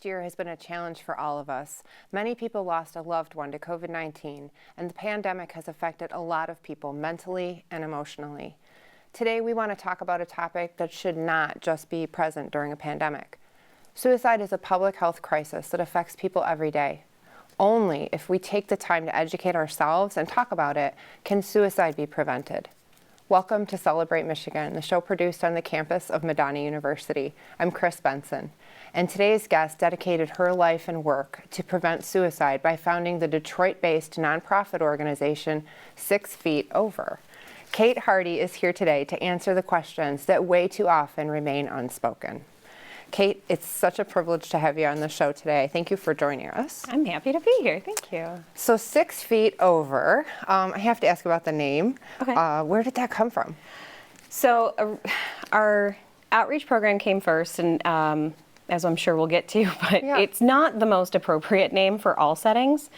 past year has been a challenge for all of us. Many people lost a loved one to COVID-19, and the pandemic has affected a lot of people mentally and emotionally. Today, we want to talk about a topic that should not just be present during a pandemic. Suicide is a public health crisis that affects people every day. Only if we take the time to educate ourselves and talk about it can suicide be prevented. Welcome to Celebrate Michigan, the show produced on the campus of Medina University. I'm Chris Benson, and today's guest dedicated her life and work to prevent suicide by founding the Detroit-based nonprofit organization 6 Feet Over. Kate Hardy is here today to answer the questions that way too often remain unspoken. Kate, it's such a privilege to have you on the show today. Thank you for joining us. I'm happy to be here. Thank you. So 6 Feet Over, I have to ask about the name. Okay. Where did that come from? So our outreach program came first, and as I'm sure we'll get to, but It's not the most appropriate name for all settings.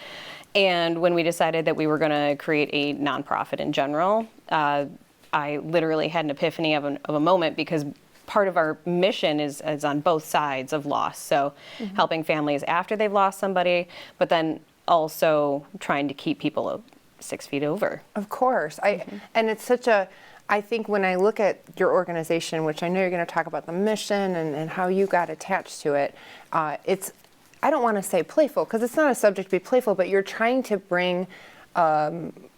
And when we decided that we were going to create a nonprofit in general, I literally had an epiphany of a moment, because part of our mission is on both sides of loss. So helping families after they've lost somebody, but then also trying to keep people 6 feet over. Of course. And it's such a, I think when I look at your organization, which I know you're going to talk about the mission and how you got attached to it, it's, I don't want to say playful, because it's not a subject to be playful, but you're trying to bring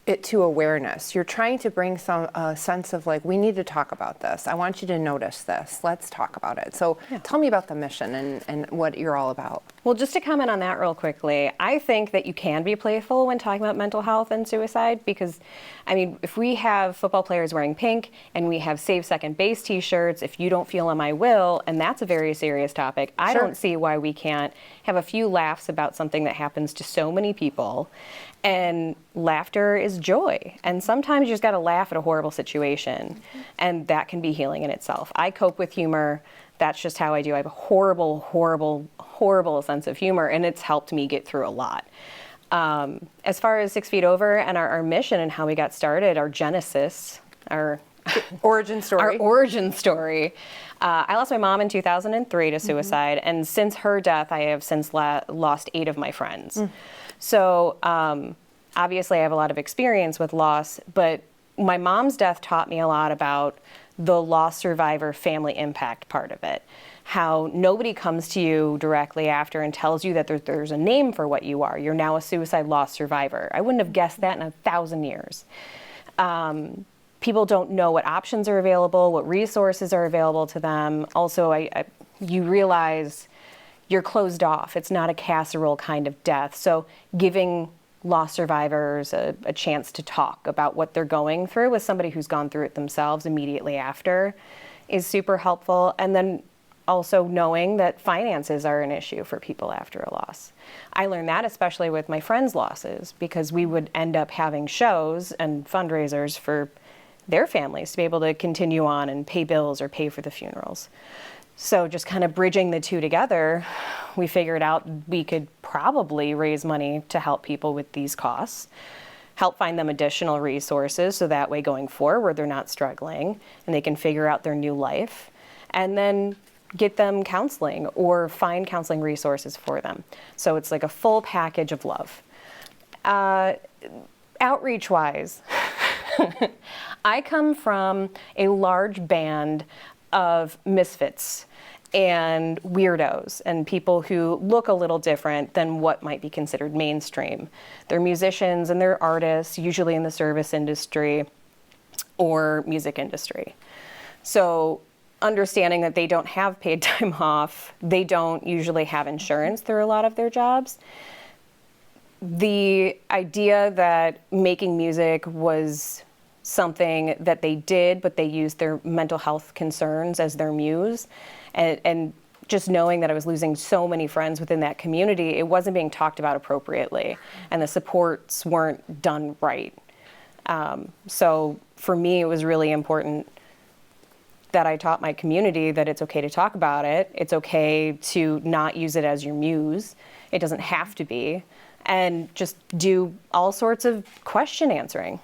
it to awareness. You're trying to bring some sense of like, we need to talk about this. I want you to notice this. Let's talk about it. So tell me about the mission and what you're all about. Well, just to comment on that real quickly, I think that you can be playful when talking about mental health and suicide, because, I mean, if we have football players wearing pink and we have Save Second Base t-shirts, if you don't feel them, I will, and that's a very serious topic, I don't see why we can't have a few laughs about something that happens to so many people. And laughter is joy. And sometimes you just got to laugh at a horrible situation. And that can be healing in itself. I cope with humor. That's just how I do. I have a horrible, horrible, horrible sense of humor. And it's helped me get through a lot. As far as 6 Feet Over and our mission and how we got started, our genesis, our origin story. Our origin story. I lost my mom in 2003 to suicide. And since her death, I have since lost 8 of my friends. So obviously I have a lot of experience with loss, but my mom's death taught me a lot about the loss survivor family impact part of it. How nobody comes to you directly after and tells you that there's a name for what you are. You're now a suicide loss survivor. I wouldn't have guessed that in 1,000 years. People don't know what options are available, what resources are available to them. Also, you realize you're closed off. It's not a casserole kind of death. So giving loss survivors a chance to talk about what they're going through with somebody who's gone through it themselves immediately after is super helpful. And then also knowing that finances are an issue for people after a loss. I learned that especially with my friends' losses, because we would end up having shows and fundraisers for their families to be able to continue on and pay bills or pay for the funerals. So just kind of bridging the two together, we figured out we could probably raise money to help people with these costs, help find them additional resources so that way going forward they're not struggling and they can figure out their new life, and then get them counseling or find counseling resources for them. So it's like a full package of love. Outreach-wise, I come from a large band of misfits and weirdos and people who look a little different than what might be considered mainstream. They're musicians and they're artists, usually in the service industry or music industry. So understanding that they don't have paid time off, they don't usually have insurance through a lot of their jobs. The idea that making music was something that they did, but they used their mental health concerns as their muse. And just knowing that I was losing so many friends within that community, it wasn't being talked about appropriately, and the supports weren't done right. So for me, it was really important that I taught my community that it's okay to talk about it. It's okay to not use it as your muse. It doesn't have to be. And just do all sorts of question answering.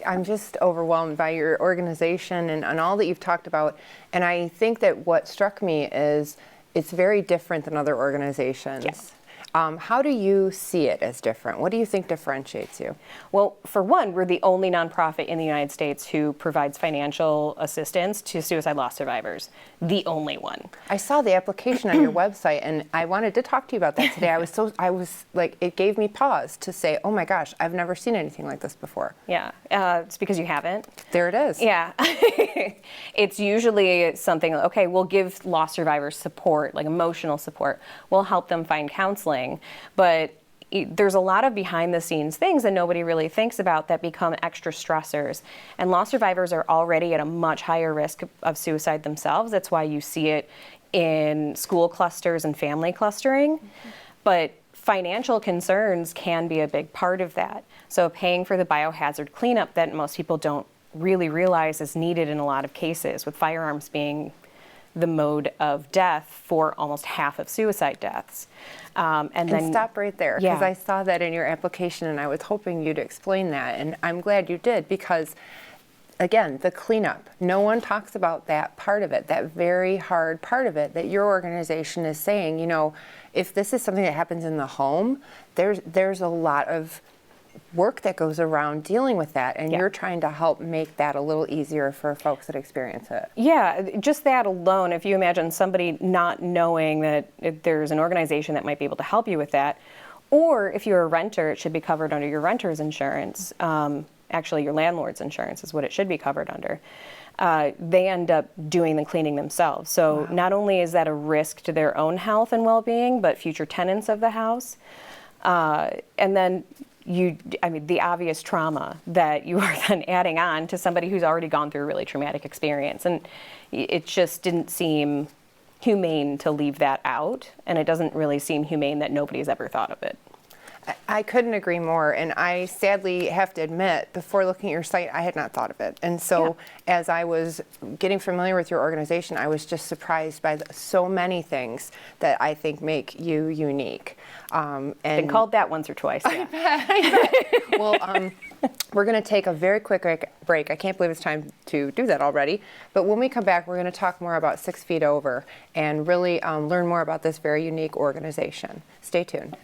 I'm just overwhelmed by your organization and all that you've talked about. And I think that what struck me is it's very different than other organizations. Yes. How do you see it as different? What do you think differentiates you? Well, for one, we're the only nonprofit in the United States who provides financial assistance to suicide loss survivors. The only one. I saw the application on your website, and I wanted to talk to you about that today. I was like, it gave me pause to say, oh my gosh, I've never seen anything like this before. Yeah, it's because you haven't. There it is. Yeah. It's usually something, okay, we'll give loss survivors support, like emotional support. We'll help them find counseling. But there's a lot of behind the scenes things that nobody really thinks about that become extra stressors. And loss survivors are already at a much higher risk of suicide themselves. That's why you see it in school clusters and family clustering. Mm-hmm. But financial concerns can be a big part of that. So paying for the biohazard cleanup that most people don't really realize is needed in a lot of cases, with firearms being the mode of death for almost half of suicide deaths. And then stop right there, because I saw that in your application, and I was hoping you'd explain that, and I'm glad you did, because again, the cleanup, no one talks about that part of it, that very hard part of it that your organization is saying, you know, if this is something that happens in the home, there's a lot of work that goes around dealing with that, and you're trying to help make that a little easier for folks that experience it. Yeah, just that alone, if you imagine somebody not knowing that there's an organization that might be able to help you with that, or if you're a renter, it should be covered under your renter's insurance. Actually, your landlord's insurance is what it should be covered under. They end up doing the cleaning themselves. So not only is that a risk to their own health and well-being, but future tenants of the house. And then the obvious trauma that you are then adding on to somebody who's already gone through a really traumatic experience. And it just didn't seem humane to leave that out. And it doesn't really seem humane that nobody's ever thought of it. I couldn't agree more, and I sadly have to admit, before looking at your site, I had not thought of it. And so as I was getting familiar with your organization, I was just surprised by so many things that I think make you unique. And been called that once or twice. Yeah. I bet. Well, we're going to take a very quick break. I can't believe it's time to do that already. But when we come back, we're going to talk more about 6 Feet Over and really learn more about this very unique organization. Stay tuned.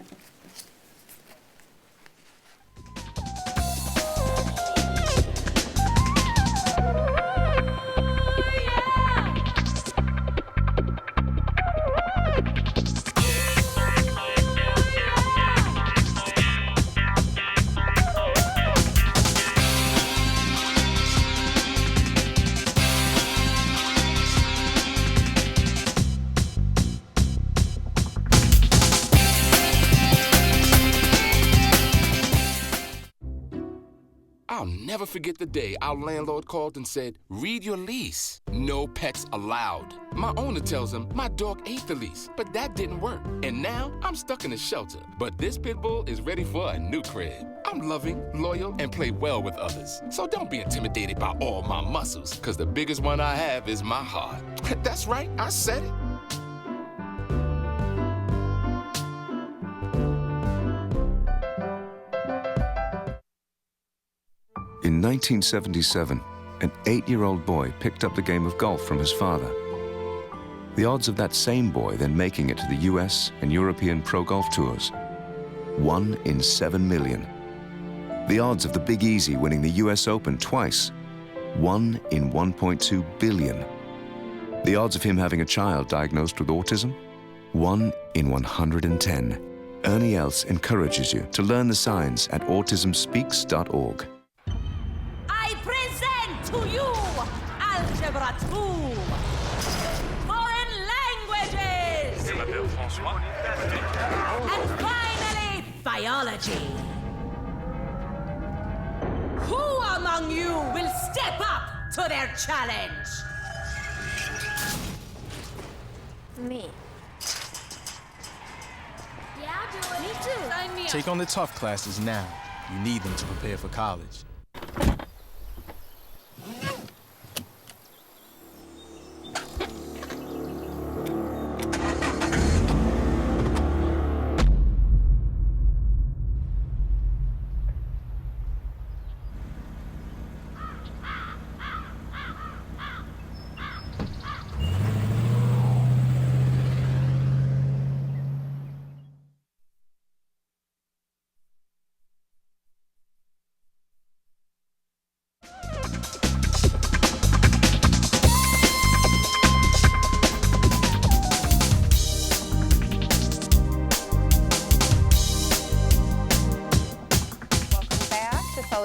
I'll never forget the day our landlord called and said, read your lease. No pets allowed. My owner tells him my dog ate the lease, but that didn't work. And now I'm stuck in a shelter. But this pit bull is ready for a new crib. I'm loving, loyal, and play well with others. So don't be intimidated by all my muscles, because the biggest one I have is my heart. That's right, I said it. In 1977, an 8-year-old boy picked up the game of golf from his father. The odds of that same boy then making it to the US and European pro golf tours, 1 in 7 million. The odds of the Big Easy winning the US Open twice, 1 in 1.2 billion. The odds of him having a child diagnosed with autism, 1 in 110. Ernie Els encourages you to learn the signs at autismspeaks.org. To you, Algebra 2, foreign languages, and finally, biology. Who among you will step up to their challenge? Me. Yeah, I'll do it. Me too. Sign me up. Take on the tough classes now. You need them to prepare for college.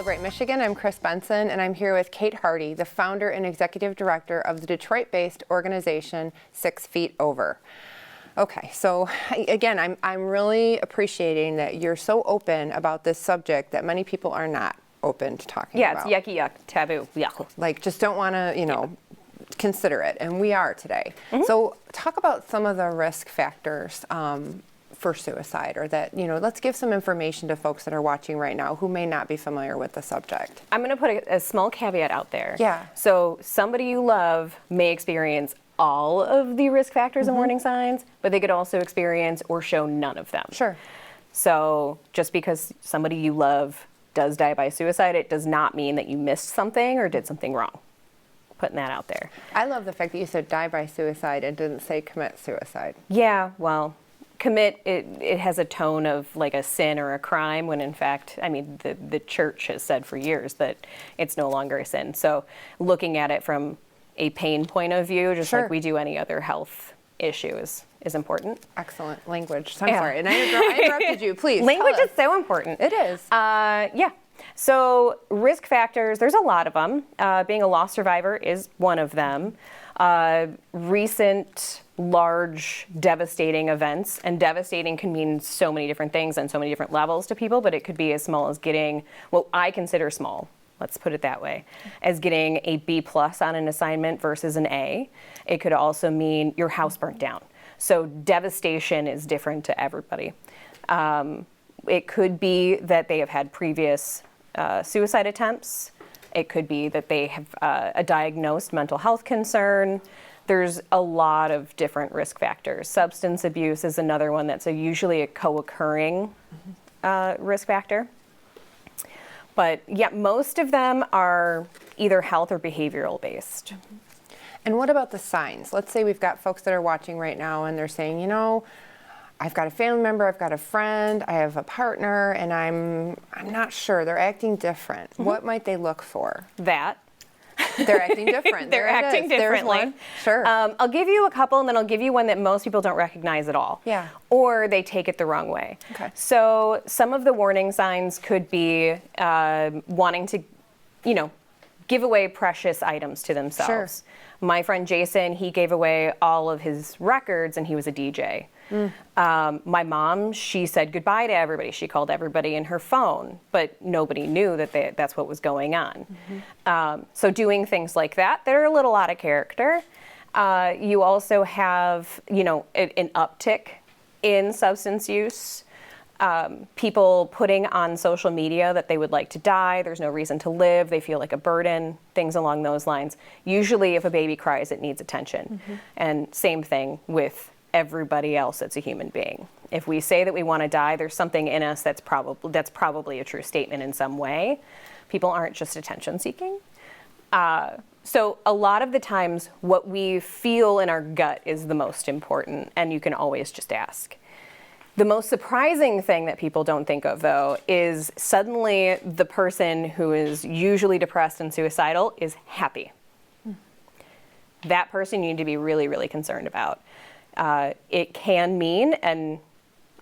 Celebrate Michigan. I'm Chris Benson, and I'm here with Kate Hardy, the founder and executive director of the Detroit-based organization 6 Feet Over. Okay, so again, I'm really appreciating that you're so open about this subject that many people are not open to talking about. Yeah, it's yucky, yuck, taboo, yuck. Like, just don't want to, consider it, and we are today. So talk about some of the risk factors for suicide, or that, let's give some information to folks that are watching right now who may not be familiar with the subject. I'm going to put a small caveat out there. Yeah. So somebody you love may experience all of the risk factors and warning signs, but they could also experience or show none of them. Sure. So just because somebody you love does die by suicide, it does not mean that you missed something or did something wrong. Putting that out there. I love the fact that you said die by suicide and didn't say commit suicide. Yeah, well, commit, it has a tone of like a sin or a crime, when in fact, the church has said for years that it's no longer a sin. So looking at it from a pain point of view, just Sure. like we do any other health issue, is important. Excellent language. I'm sorry, and I interrupted you. Please. Language tell is so important. It is. Yeah. So risk factors, there's a lot of them. Being a loss survivor is one of them. Recent large devastating events, and devastating can mean so many different things and so many different levels to people, but it could be as small as getting what I consider small, let's put it that way, as getting a B+ on an assignment versus an A. It could also mean your house burnt down. So devastation is different to everybody. It could be that they have had previous suicide attempts. It could be that they have a diagnosed mental health concern. There's a lot of different risk factors. Substance abuse is another one that's usually a co-occurring risk factor. But yeah, most of them are either health or behavioral based. And what about the signs? Let's say we've got folks that are watching right now and they're saying, I've got a family member, I've got a friend, I have a partner, and I'm not sure. They're acting different. What might they look for? That. They're acting different. They're acting differently. There's one. Sure. I'll give you a couple, and then I'll give you one that most people don't recognize at all. Yeah. Or they take it the wrong way. Okay. So some of the warning signs could be wanting to, give away precious items to themselves. Sure. My friend Jason, he gave away all of his records, and he was a DJ. My mom, she said goodbye to everybody. She called everybody in her phone, but nobody knew that that's what was going on. So doing things like that are a little out of character. You also have, an uptick in substance use. People putting on social media that they would like to die, there's no reason to live, they feel like a burden, things along those lines. Usually if a baby cries, it needs attention. And same thing with everybody else that's a human being. If we say that we want to die, there's something in us that's probably a true statement in some way. People aren't just attention seeking. So a lot of the times what we feel in our gut is the most important, and you can always just ask. The most surprising thing that people don't think of, though, is suddenly the person who is usually depressed and suicidal is happy. That person you need to be really, really concerned about. It can mean, and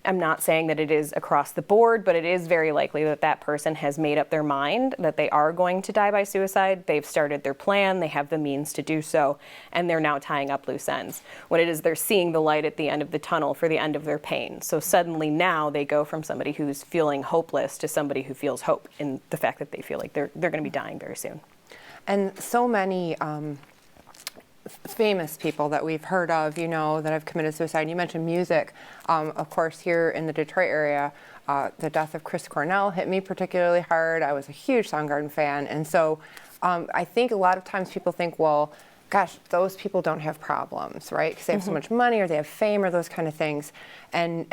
I'm not saying that it is across the board, but it is very likely that that person has made up their mind that they are going to die by suicide. They've started their plan, they have the means to do so, and they're now tying up loose ends. What it is, they're seeing the light at the end of the tunnel for the end of their pain. So suddenly now they go from somebody who's feeling hopeless to somebody who feels hope in the fact that they feel like they're going to be dying very soon. And so many famous people that we've heard of, that have committed suicide. You mentioned music. Of course, here in the Detroit area, the death of Chris Cornell hit me particularly hard. I was a huge Soundgarden fan. And so I think a lot of times people think, well, gosh, those people don't have problems, right? Because they have so much money, or they have fame, or those kind of things. And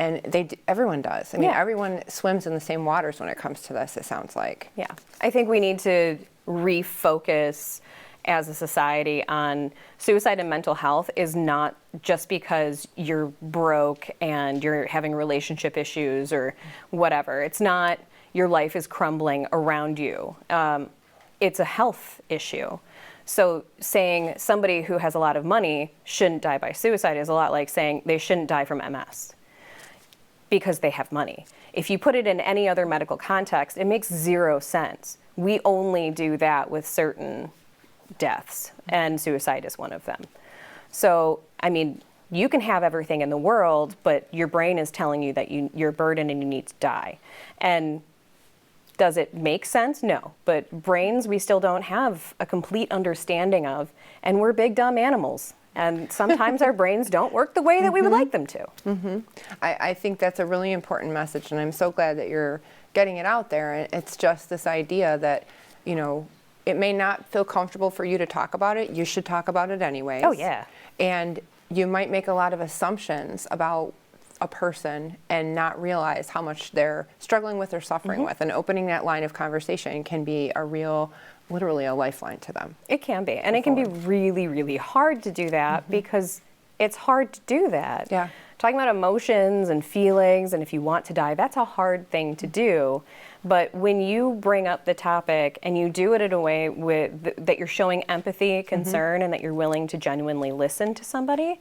everyone does. I mean, everyone swims in the same waters when it comes to this, it sounds like. Yeah. I think we need to refocus as a society on suicide and mental health is not just because you're broke and you're having relationship issues or whatever. It's not your life is crumbling around you. It's a health issue. So saying somebody who has a lot of money shouldn't die by suicide is a lot like saying they shouldn't die from MS. because they have money. If you put it in any other medical context, it makes zero sense. We only do that with certain deaths, and suicide is one of them. So, I mean, you can have everything in the world, but your brain is telling you that you're a burden and you need to die. And does it make sense? No. But brains, we still don't have a complete understanding of, and we're big, dumb animals. And sometimes our brains don't work the way that we would like them to. I think that's a really important message, and I'm so glad that you're getting it out there. And it's just this idea that, you know, it may not feel comfortable for you to talk about it. You should talk about it anyways. Oh, yeah. And you might make a lot of assumptions about a person and not realize how much they're struggling with or suffering with. And opening that line of conversation can be a real, literally a lifeline to them. It can be. And it can be really, really hard to do that because it's hard to do that. Yeah. Talking about emotions and feelings, and if you want to die, that's a hard thing to do. But when you bring up the topic and you do it in a way that you're showing empathy, concern, and that you're willing to genuinely listen to somebody,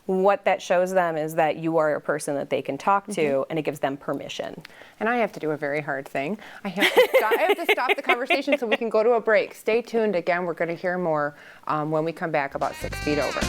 what that shows them is that you are a person that they can talk to, and it gives them permission. And I have to do a very hard thing. I have to stop the conversation so we can go to a break. Stay tuned. Again, we're going to hear more when we come back about 6 Feet Over.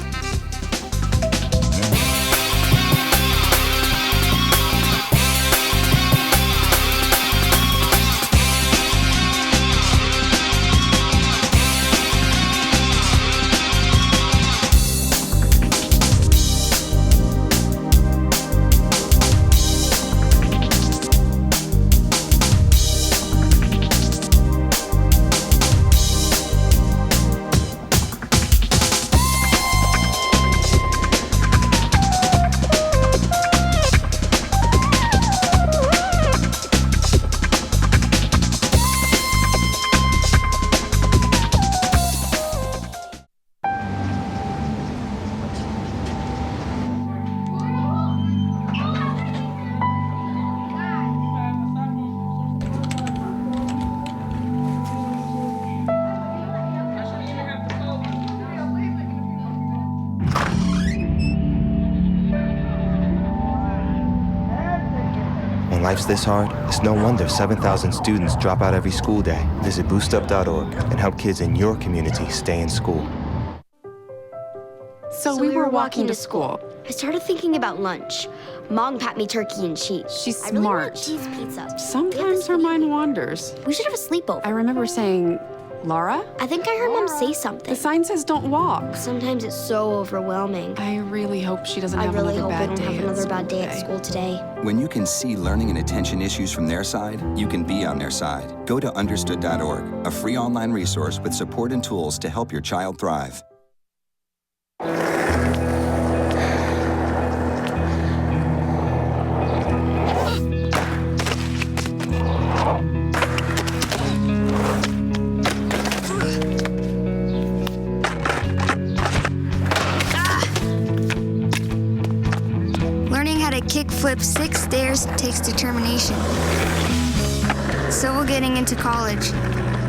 When life's this hard, it's no wonder 7,000 students drop out every school day. Visit boostup.org and help kids in your community stay in school. So we were walking to school. I started thinking about lunch. Mom packed me turkey and cheese. She's I really smart. want cheese pizza. Sometimes her mind wanders. We should have a sleepover. I remember saying, Laura? I think I heard Mom say something. The sign says don't walk. Sometimes it's so overwhelming. I really hope she doesn't I have really another hope I bad don't day have another bad day at school today. When you can see learning and attention issues from their side, you can be on their side. Go to understood.org, a free online resource with support and tools to help your child thrive. Kickflip 6 stairs takes determination. So will getting into college.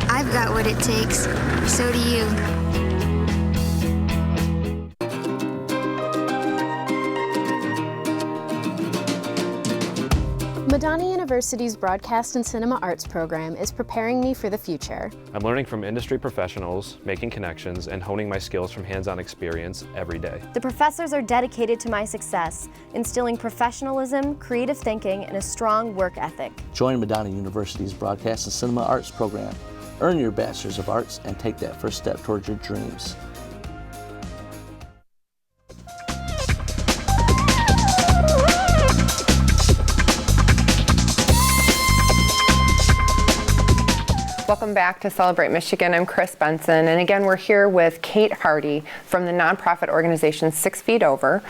I've got what it takes. So do you. Madonna University's Broadcast and Cinema Arts program is preparing me for the future. I'm learning from industry professionals, making connections, and honing my skills from hands-on experience every day. The professors are dedicated to my success, instilling professionalism, creative thinking, and a strong work ethic. Join Madonna University's Broadcast and Cinema Arts program. Earn your Bachelor's of Arts and take that first step towards your dreams. Welcome back to Celebrate Michigan. I'm Chris Benson, and again, we're here with Kate Hardy from the nonprofit organization 6 Feet Over,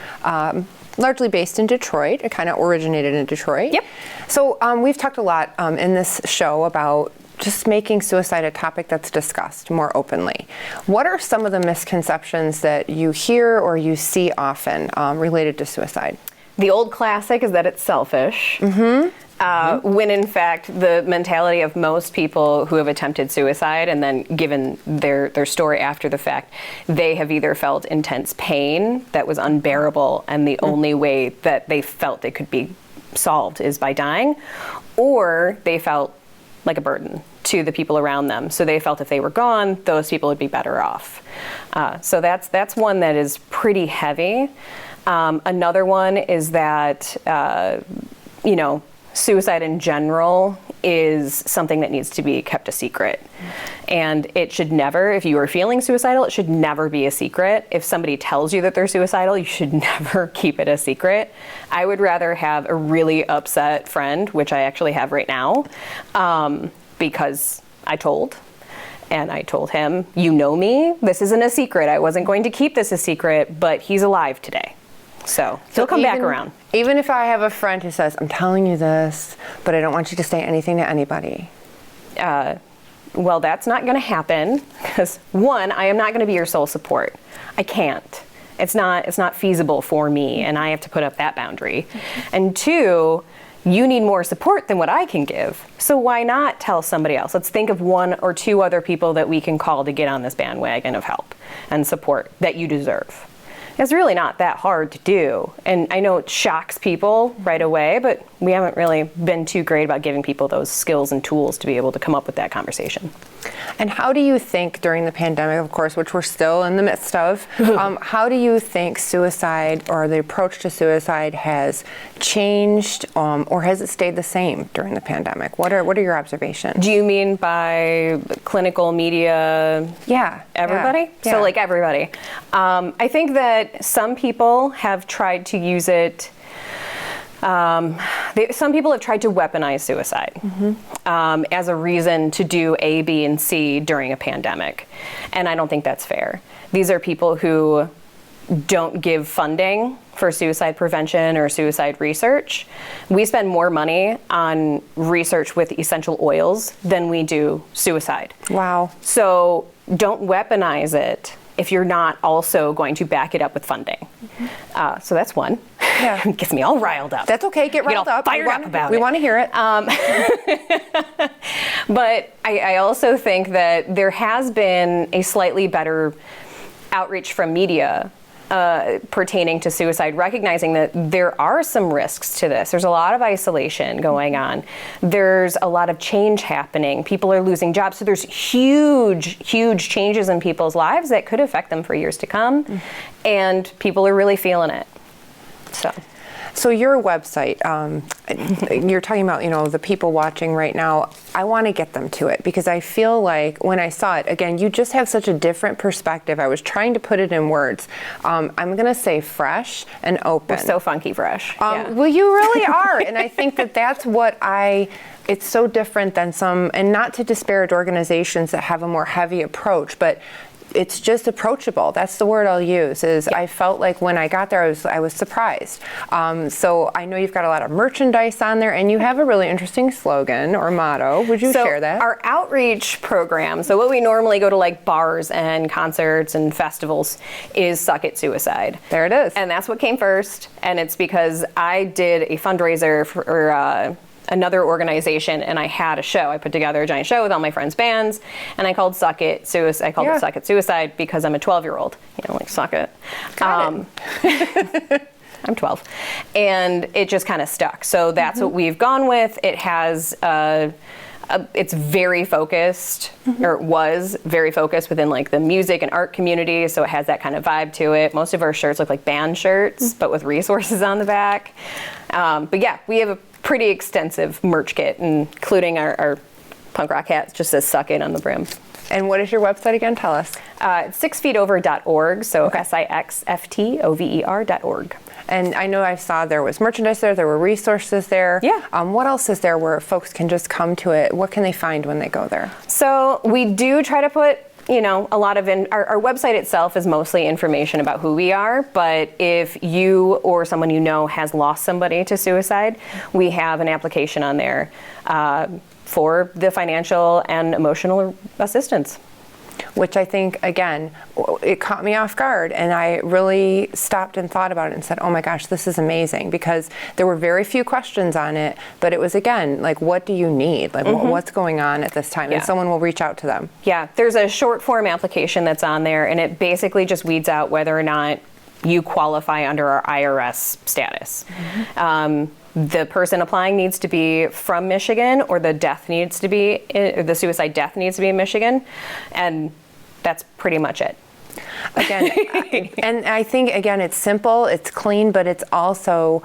largely based in Detroit. It kind of originated in Detroit. Yep. So we've talked a lot in this show about just making suicide a topic that's discussed more openly. What are some of the misconceptions that you hear or you see often related to suicide? The old classic is that it's selfish. When in fact the mentality of most people who have attempted suicide and then given their story after the fact, they have either felt intense pain that was unbearable, and the only way that they felt it could be solved is by dying, or they felt like a burden to the people around them. So they felt if they were gone, those people would be better off. So that's one that is pretty heavy. Another one is that, suicide in general is something that needs to be kept a secret. And it should never, if you are feeling suicidal, it should never be a secret. If somebody tells you that they're suicidal, you should never keep it a secret. I would rather have a really upset friend, which I actually have right now, because I told him, you know me, this isn't a secret. I wasn't going to keep this a secret, but he's alive today. So he'll come back around. Even if I have a friend who says, I'm telling you this, but I don't want you to say anything to anybody. Well, that's not going to happen because, one, I am not going to be your sole support. I can't. It's not feasible for me, and I have to put up that boundary. And two, you need more support than what I can give. So why not tell somebody else? Let's think of one or two other people that we can call to get on this bandwagon of help and support that you deserve. It's really not that hard to do. And I know it shocks people right away, but we haven't really been too great about giving people those skills and tools to be able to come up with that conversation. And how do you think during the pandemic, of course, which we're still in the midst of, how do you think suicide or the approach to suicide has changed, or has it stayed the same during the pandemic? What are your observations? Do you mean by clinical media? Yeah. Everybody? Yeah. So like everybody. I think that some people have tried to use it. Some people have tried to weaponize suicide as a reason to do A, B, and C during a pandemic. And I don't think that's fair. These are people who don't give funding for suicide prevention or suicide research. We spend more money on research with essential oils than we do suicide. Wow. So don't weaponize it if you're not also going to back it up with funding. So that's one. Yeah. It gets me all riled up. That's okay, get riled up. Fired up about it. We want to hear it. But I also think that there has been a slightly better outreach from media pertaining to suicide, recognizing that there are some risks to this. There's a lot of isolation going on. There's a lot of change happening. People are losing jobs. So there's huge, huge changes in people's lives that could affect them for years to come. And people are really feeling it. So your website, you're talking about, the people watching right now. I want to get them to it because I feel like when I saw it, again, you just have such a different perspective. I was trying to put it in words. I'm going to say fresh and open. We're so funky fresh. Yeah. Well, you really are. And I think that that's what it's so different than some, and not to disparage organizations that have a more heavy approach, but it's just approachable. That's the word I'll use. I felt like when I got there, I was surprised. So I know you've got a lot of merchandise on there, and you have a really interesting slogan or motto. Would you share that? Our outreach program, so what we normally go to like bars and concerts and festivals, is Suck It Suicide. There it is. And that's what came first, and it's because I did a fundraiser for another organization, and I had a show. I put together a giant show with all my friends' bands, and I called Suck It Suicide. I called it Suck It Suicide because I'm a 12-year-old. Like, suck it. I'm 12. And it just kind of stuck. So that's what we've gone with. It has, it's very focused, or it was very focused within like the music and art community. So it has that kind of vibe to it. Most of our shirts look like band shirts, but with resources on the back. But yeah, we have a pretty extensive merch kit, including our punk rock hat. Just says Suck It on the brim. And what is your website again? Tell us. It's 6feetover.org, so SIXFTOVER.org. And I know I saw there was merchandise there were resources there. Yeah. What else is there where folks can just come to it? What can they find when they go there? So we do try to put a lot of our website itself is mostly information about who we are, but if you or someone you know has lost somebody to suicide, we have an application on there for the financial and emotional assistance. Which I think, again, it caught me off guard, and I really stopped and thought about it and said, oh my gosh, this is amazing, because there were very few questions on it, but it was, again, like, what do you need? Like, what's going on at this time? Yeah. And someone will reach out to them. Yeah, there's a short form application that's on there, and it basically just weeds out whether or not you qualify under our IRS status. The person applying needs to be from Michigan, or the suicide death needs to be in Michigan, and that's pretty much it. Again, and I think, again, it's simple, it's clean, but it's also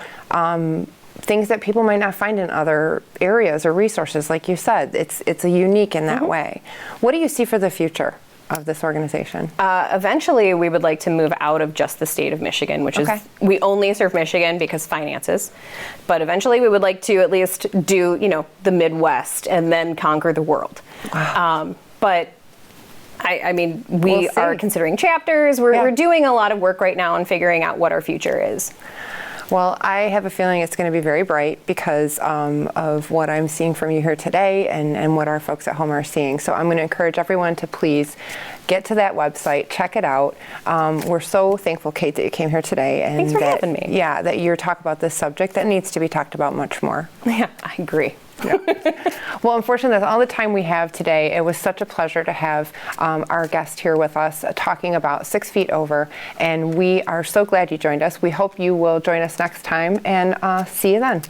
things that people might not find in other areas or resources. Like you said, it's a unique in that way. What do you see for the future of this organization? Eventually, we would like to move out of just the state of Michigan, which is, we only serve Michigan because finances. But eventually, we would like to at least do, the Midwest and then conquer the world. Wow. But I mean, we are considering chapters. We're doing a lot of work right now on figuring out what our future is. Well, I have a feeling it's going to be very bright because of what I'm seeing from you here today and what our folks at home are seeing. So I'm going to encourage everyone to please get to that website, check it out. We're so thankful, Kate, that you came here today. And Thanks for having me. Yeah, that you're talking about this subject that needs to be talked about much more. Yeah, I agree. Yeah. Well, unfortunately, that's all the time we have today. It was such a pleasure to have our guest here with us talking about 6 Feet Over, and we are so glad you joined us. We hope you will join us next time, and see you then.